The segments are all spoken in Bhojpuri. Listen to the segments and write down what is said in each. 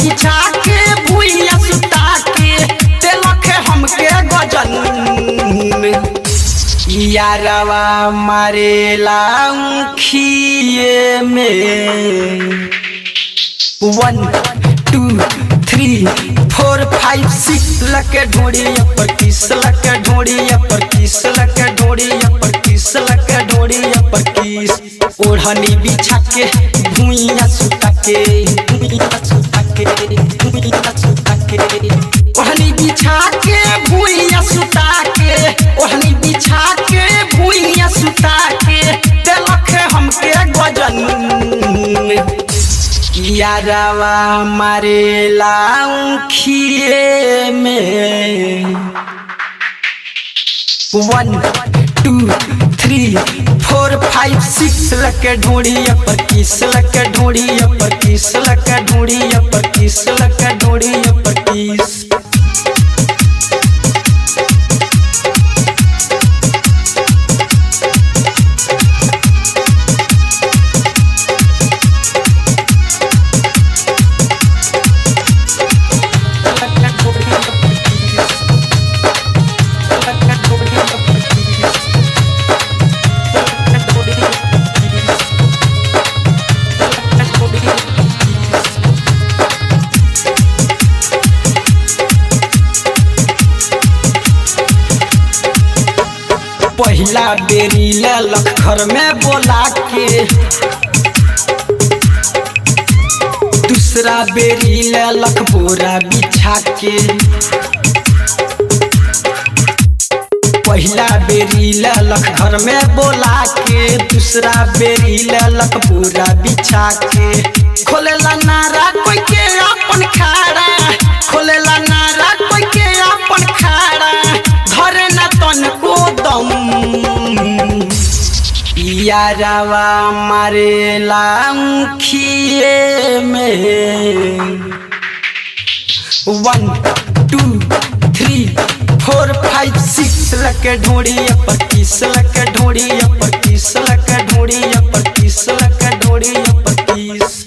बिछा के भुइया सुता के तेलख हमके गजन यारवा मारेला खिए में 1 2 3 4 5 6 लके ढोड़ी पर किस लके ढोड़ी पर किस लके ढोड़ी पर किस लके ढोड़ी पर किस ओढ़नी बिछा के भुइया सुता के भुइया सुता के भुइया सुता के ओढ़नी बिछा के भुइया सुता के ओढ़नी बिछा के भुइया सुता के तेलख हमके गजन यारवा मारेला खिए में 1 2 3 4 5 6 लके ढोड़ी पर किस लके ढोड़ी पर किस लके ढोड़ी पर किस लके ढोड़ी पर किस पहला बेरी लख घर में बोला के दूसरा बेरी लख बोरा बिछा के पहला बेरी लख घर में बोला के दूसरा बेरी लख बोरा बिछा के खोलेला नारा कोई के अपन खाड़ा खोलेला नारा कोई के अपन खाड़ा धरे न तन को दम यारवा मारेला खिए में 1 2 3 4 5 6 लके ढोड़ी पर किस लके ढोड़ी पर किस लके ढोड़ी पर किस लके ढोड़ी पर किस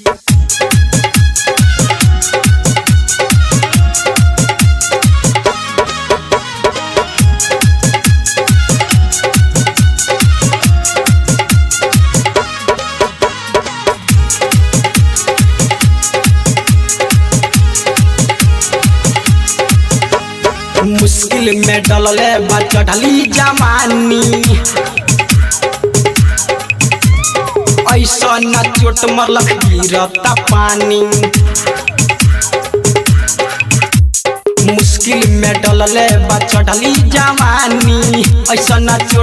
मुश्किल में डलले चढ़ली जवानी ऐसा न चोट मरलक गिरता पानी मुश्किल में डलले चढ़ली जवानी ऐसा न चोट